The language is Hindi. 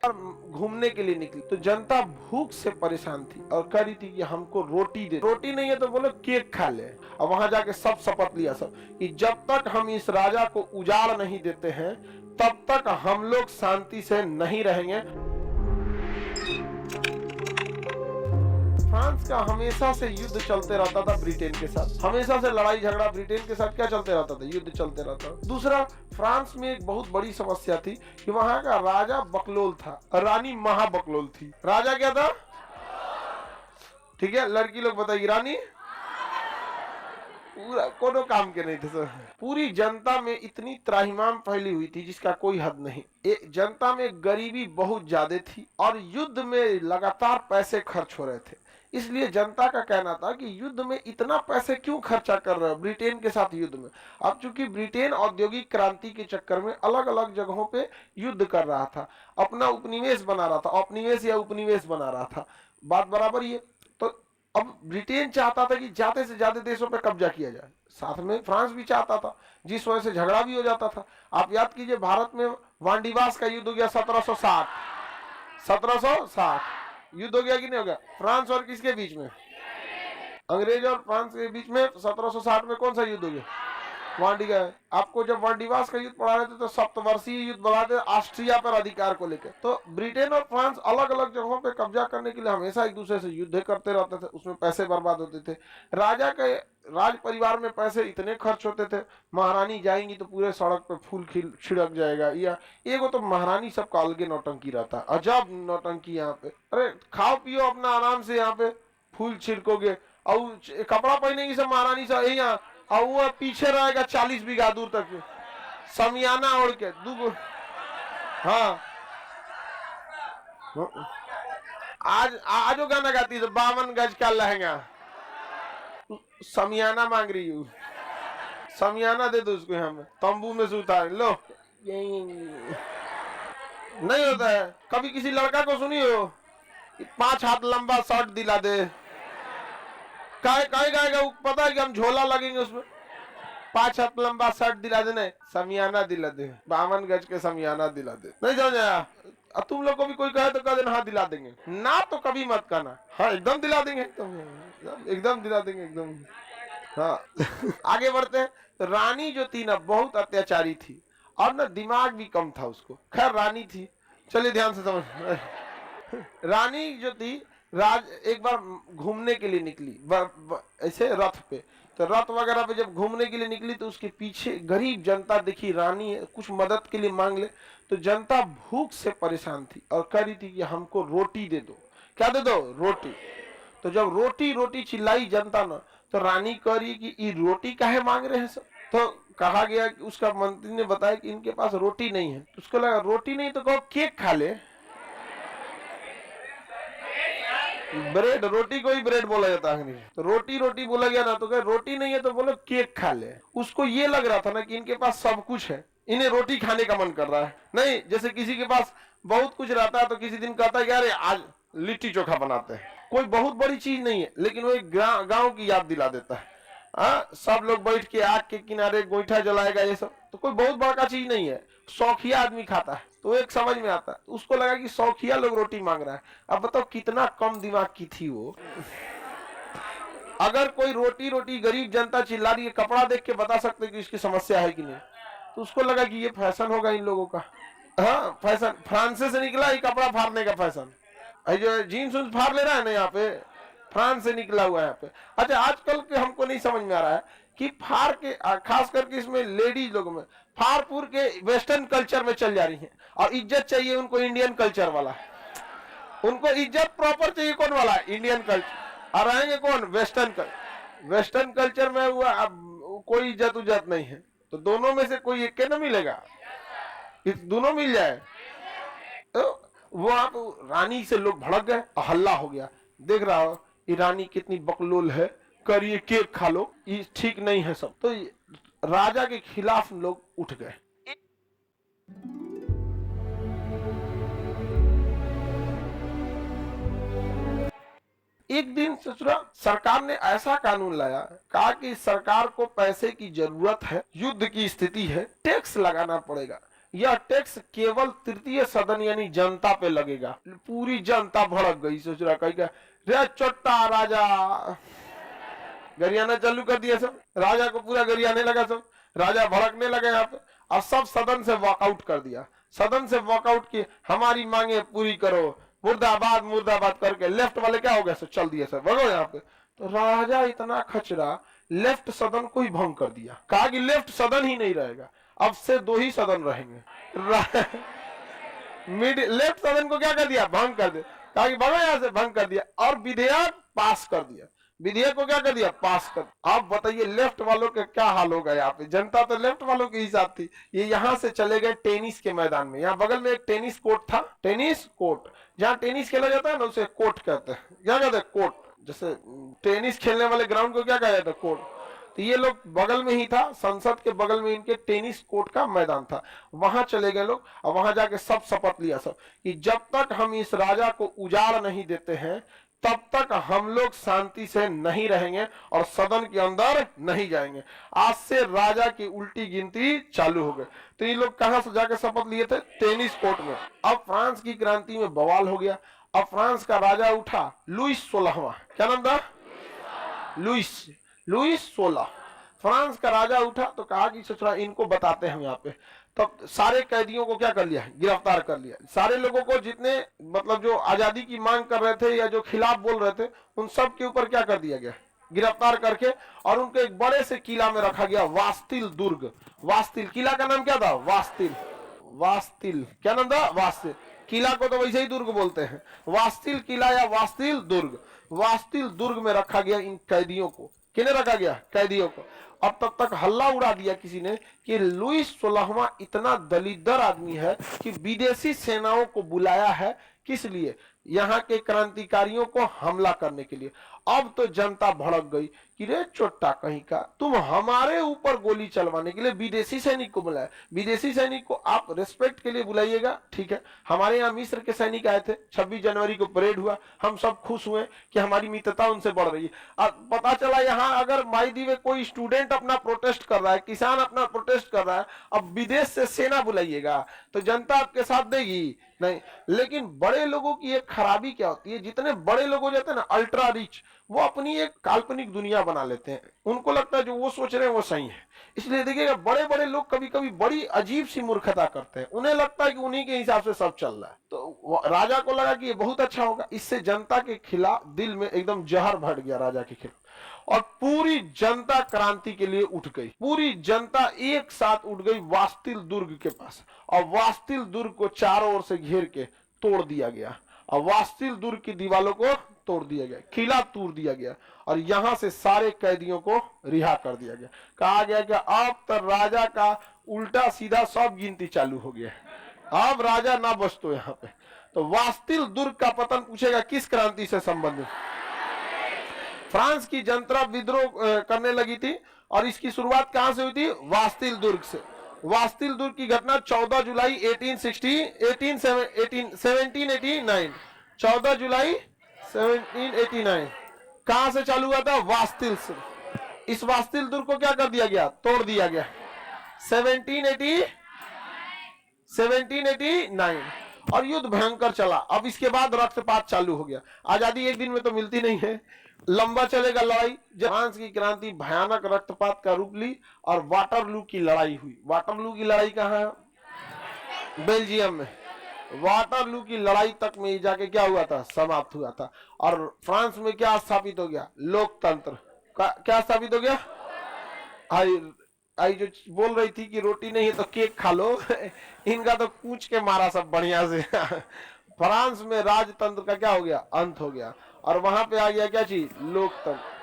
घूमने के लिए निकली तो जनता भूख से परेशान थी और कह रही थी कि हमको रोटी दे, रोटी नहीं है तो बोलो केक खा ले। और वहां जाके सब शपथ लिया सब कि जब तक हम इस राजा को उजाड़ नहीं देते हैं तब तक हम लोग शांति से नहीं रहेंगे। फ्रांस का हमेशा से युद्ध चलते रहता था ब्रिटेन के साथ, हमेशा से लड़ाई झगड़ा ब्रिटेन के साथ क्या चलते रहता था, युद्ध चलते रहता। दूसरा, फ्रांस में एक बहुत बड़ी समस्या थी कि वहां का राजा बकलोल था और रानी महाबकलोल थी। राजा क्या था? ठीक है, लड़की लोग बताइए, रानी पूरा कोनो काम के नहीं थे सर। पूरी जनता में इतनी त्राहिमाम फैली हुई थी जिसका कोई हद नहीं। जनता में गरीबी बहुत ज्यादा थी और युद्ध में लगातार पैसे खर्च हो रहे थे। इसलिए जनता का कहना था कि युद्ध में इतना पैसे क्यों खर्चा कर रहे हो ब्रिटेन के साथ युद्ध में। अब चूंकि ब्रिटेन औद्योगिक क्रांति के चक्कर में अलग अलग जगहों पे युद्ध कर रहा था, अपना उपनिवेश बना रहा था, औपनिवेश या उपनिवेश बना रहा था, बात बराबर ही है। तो अब ब्रिटेन चाहता था कि ज्यादा से ज्यादा देशों पर कब्जा किया जाए, साथ में फ्रांस भी चाहता था, जिस वजह से झगड़ा भी हो जाता था। आप याद कीजिए, भारत में वांडीवास का युद्ध हो गया 1760 युद्ध हो गया कि नहीं हो गया? फ्रांस और किसके बीच में? अंग्रेज और फ्रांस के बीच में 1760 में कौन सा युद्ध हो गया? वांडी का। आपको जब वांडीवास का युद्ध पढ़ा रहे थे तो सप्तवर्षीय युद्ध बढ़ाते ऑस्ट्रिया पर अधिकार को लेकर। तो ब्रिटेन और फ्रांस अलग अलग जगहों पे कब्जा करने के लिए हमेशा एक दूसरे से युद्ध करते रहते थे, उसमें पैसे बर्बाद होते थे। राजा के राज परिवार में पैसे इतने खर्च होते थे, महारानी जाएंगी तो पूरे सड़क पे फूल छिड़क जाएगा, या एगो तो महारानी सबका अलगे नौटंकी रहता, अजब नौटंकी यहाँ पे। अरे खाओ पियो अपना आराम से, यहाँ पे फूल छिड़कोगे और कपड़ा पहनेगी सब महारानी सब यहाँ, और वो पीछे रहेगा 40 बीघा दूर तक समियाना ओढ़ के दूगो। हाँ, आज वो गाना गाती है 52 गज का लहंगा, समियाना मांग रही हूँ, समियाना दे दो उसको, हम तंबू में से उतार लो। नहीं होता है। कभी किसी लड़का को सुनी हो 5 हाथ लंबा शर्ट दिला दे, कहेगा पता है कि हम झोला लगेंगे उसमें, 5 हाथ लंबा शर्ट दिला देना, समियाना दिला दे, 52 गज के समियाना दिला दे। नहीं समझ आया? तुम लोग को भी कोई कहे तो कह देना हाँ दिला देंगे, ना तो कभी मत कहना हाँ एकदम दिला देंगे, एकदम दिला देंगे एकदम। हाँ आगे बढ़ते हैं। तो रानी जो थी ना बहुत अत्याचारी थी और ना दिमाग भी कम था उसको। खैर रानी थी, चलिए ध्यान से समझ। रानी जो थी एक बार घूमने के लिए निकली ऐसे रथ पे, तो रथ वगैरह पे जब घूमने के लिए निकली तो उसके पीछे गरीब जनता दिखी, रानी है कुछ मदद के लिए मांग ले, तो जनता भूख से परेशान थी और कह रही थी कि हमको रोटी दे दो। क्या दे दो? रोटी। तो जब रोटी रोटी चिल्लाई जनता ना, तो रानी कह रही कि ये रोटी काहे मांग रहे हैं सब। तो कहा गया कि उसका मंत्री ने बताया कि इनके पास रोटी नहीं है। तो उसको लगा रोटी नहीं तो कहो केक खा ले। ब्रेड, रोटी को ही ब्रेड बोला जाता है, तो रोटी रोटी बोला गया ना, तो कहे रोटी नहीं है तो बोलो केक खा ले। उसको ये लग रहा था ना कि इनके पास सब कुछ है, इन्हें रोटी खाने का मन कर रहा है। नहीं, जैसे किसी के पास बहुत कुछ रहता है तो किसी दिन कहता है कि अरे आज लिट्टी चोखा बनाते हैं, कोई बहुत बड़ी चीज नहीं है लेकिन वो एक गाँव की याद दिला देता है। सब लोग बैठ के आग के किनारे गोईठा जलाएगा, ये सब तो कोई बहुत बड़ा चीज नहीं है, शौकिया आदमी खाता है तो एक समझ में आता है। तो उसको लगा कि शौकिया लोग रोटी मांग रहा है। अब बताओ कितना कम दिमाग की थी वो। अगर कोई रोटी रोटी गरीब जनता चिल्ला रही है, कपड़ा देख के बता सकते कि इसकी समस्या है कि नहीं, तो उसको लगा कि ये फैशन होगा इन लोगों का। हाँ फैशन, फ्रांस से निकला ये कपड़ा फाड़ने का फैशन, जो जीन्स फाड़ ले रहा है ना यहाँ पे, फ्रांस से निकला हुआ है यहाँ पे। अच्छा आजकल के हमको नहीं समझ में आ रहा है कि फाड़ के, खास करके इसमें लेडीज लोग में फाड़ फूर के वेस्टर्न कल्चर में चल जा रही हैं और इज्जत चाहिए उनको इंडियन कल्चर वाला। उनको इज्जत प्रॉपर चाहिए कौन वाला? Indian culture. और रहेंगे कौन? Western culture. वेस्टर्न कल्चर में हुआ अब कोई इज्जत उज्जत नहीं है, तो दोनों में से कोई एक के ना मिलेगा, दोनों मिल जाए। तो वो आप रानी से लोग भड़क गए, हल्ला हो गया। देख रहा हो ये रानी कितनी बकलोल है, करिए केक खा लो, ये ठीक नहीं है सब। तो राजा के खिलाफ लोग उठ गए। एक दिन ससुरा सरकार ने ऐसा कानून लाया, कहा कि सरकार को पैसे की जरूरत है, युद्ध की स्थिति है, टैक्स लगाना पड़ेगा। यह टैक्स केवल तृतीय सदन यानी जनता पे लगेगा। पूरी जनता भड़क गई, सोच रहा कहीं रे चोट्टा राजा, गरियाना चालू कर दिया सब, राजा को पूरा गरियाने लगा सब, राजा भड़कने लगे यहाँ पे। और सब सदन से वॉकआउट कर दिया, सदन से वॉकआउट किए, हमारी मांगे पूरी करो, मुर्दाबाद मुर्दाबाद करके लेफ्ट वाले क्या हो गया सर, चल दिया सर, भगो यहाँ पे। तो राजा इतना खचरा लेफ्ट सदन को ही भंग कर दिया, कहा कि लेफ्ट सदन ही नहीं रहेगा, अब से 2 ही सदन रहेंगे। मिड लेफ्ट सदन को क्या कर दिया, भंग कर दिया, कहा कि भगो यहाँ से, भंग कर दिया और विधेयक पास कर दिया। विधेयक को क्या कर दिया, पास कर। आप बताइए लेफ्ट वालों के क्या हाल होगा यहाँ पे, जनता तो लेफ्ट वालों के ही साथ थी। ये यहाँ से चले गए टेनिस के मैदान में, यहाँ बगल में एक टेनिस कोर्ट था, टेनिस कोर्ट, जहाँ टेनिस खेला जाता है ना उसे कोर्ट कहते हैं, क्या कहते हैं, कोर्ट। जैसे टेनिस खेलने वाले ग्राउंड को क्या कहा जाता है, कोर्ट। तो ये लोग बगल में ही था, संसद के बगल में इनके टेनिस कोर्ट का मैदान था, वहां चले गए लोग और वहां जाके सब शपथ लिया सब कि जब तक हम इस राजा को उजाड़ नहीं देते हैं तब तक हम लोग शांति से नहीं रहेंगे और सदन के अंदर नहीं जाएंगे। आज से राजा की उल्टी गिनती चालू हो गई। तो ये लोग कहां से जाकर शपथ लिए थे, टेनिस कोर्ट में। अब फ्रांस की क्रांति में बवाल हो गया। अब फ्रांस का राजा उठा, लुईस 16वां, क्या नाम था, लुईस 16। फ्रांस का राजा उठा तो कहा कि ससुरा इनको बताते हैं यहाँ पे। तब सारे कैदियों को क्या कर लिया, गिरफ्तार कर लिया। सारे लोगों को जितने मतलब जो आजादी की मांग कर रहे थे या जो खिलाफ बोल रहे थे उन सब के ऊपर क्या कर दिया गया, गिरफ्तार करके, और उनको एक बड़े से किला में रखा गया, वास्तिल दुर्ग। वास्तिल किला का नाम क्या था, वास्तिल क्या नाम था, वास्तिल। किला को तो वैसे ही दुर्ग बोलते हैं, वास्तिल किला या वास्तिल दुर्ग। वास्तिल दुर्ग में रखा गया इन कैदियों को। किन्हें रखा गया, कैदियों को। अब तब तक हल्ला उड़ा दिया किसी ने कि लुईस 16वां इतना दलिद्दर आदमी है कि विदेशी सेनाओं को बुलाया है, किस लिए, यहाँ के क्रांतिकारियों को हमला करने के लिए। अब तो जनता भड़क गई कि रे चोट्टा कहीं का, तुम हमारे ऊपर गोली चलवाने के लिए विदेशी सैनिक को बुलाया। विदेशी सैनिक को आप रिस्पेक्ट के लिए बुलाइएगा, ठीक है। हमारे यहाँ मिस्र के सैनिक आए थे, 26 जनवरी को परेड हुआ, हम सब खुश हुए कि हमारी मित्रता उनसे बढ़ रही है। अब पता चला यहाँ अगर माईदी में कोई स्टूडेंट अपना प्रोटेस्ट कर रहा है, किसान अपना प्रोटेस्ट कर रहा है, अब विदेश से सेना बुलाइएगा तो जनता आपके साथ देगी नहीं। लेकिन बड़े लोगों की एक खराबी क्या होती है, जितने बड़े लोग हो जाते हैं ना, अल्ट्रा रिच, वो अपनी एक काल्पनिक दुनिया बना लेते हैं। उनको लगता है जो वो सोच रहे हैं वो सही है। इसलिए देखिएगा बड़े बड़े लोग कभी कभी बड़ी अजीब सी मूर्खता करते हैं, उन्हें लगता है कि उन्हीं के हिसाब से सब चल रहा है। तो राजा को लगा कि ये बहुत अच्छा होगा, इससे जनता के खिलाफ दिल में एकदम जहर भर गया राजा के खिलाफ, और पूरी जनता क्रांति के लिए उठ गई। पूरी जनता एक साथ उठ गई वास्तिल दुर्ग के पास, और वास्तिल दुर्ग को चारों ओर से घेर के तोड़ दिया गया, और वास्तिल दुर्ग की दीवारों को तोड़ दिया गया, किला तोड़ दिया गया, और यहां से सारे कैदियों को रिहा कर दिया गया। कहा गया कि अब तो राजा का उल्टा सीधा सब गिनती चालू हो गया, अब राजा ना बच तो यहाँ पे। तो वास्तिल दुर्ग का पतन पूछेगा किस क्रांति से संबंधित, फ्रांस की जनता विद्रोह करने लगी थी, और इसकी शुरुआत कहां से हुई थी, वास्तिल दुर्ग से। वास्तिल दुर्ग की घटना 14 जुलाई 1789, 14 जुलाई 1789 कहां से चालू हुआ था, वास्तिल से। इस वास्तिल दुर्ग को क्या कर दिया गया, तोड़ दिया गया 1789, और युद्ध भयंकर चला। अब इसके बाद रक्तपात चालू हो गया। आजादी एक दिन में तो मिलती नहीं है, लंबा चलेगा लड़ाई। फ्रांस की क्रांति भयानक रक्तपात का रूप ली और वाटरलू की लड़ाई हुई। वाटरलू की लड़ाई कहाँ है, बेल्जियम में। वाटरलू की लड़ाई तक में जाके क्या हुआ था, समाप्त हुआ था। और फ्रांस में क्या स्थापित हो गया, लोकतंत्र। क्या स्थापित हो गया, आई जो बोल रही थी कि रोटी नहीं है तो केक खा लो इनका तो पूछ के मारा सब बढ़िया से फ्रांस में राजतंत्र का क्या हो गया, अंत हो गया, और वहां पे आ गया क्या चीज, लोकतंत्र।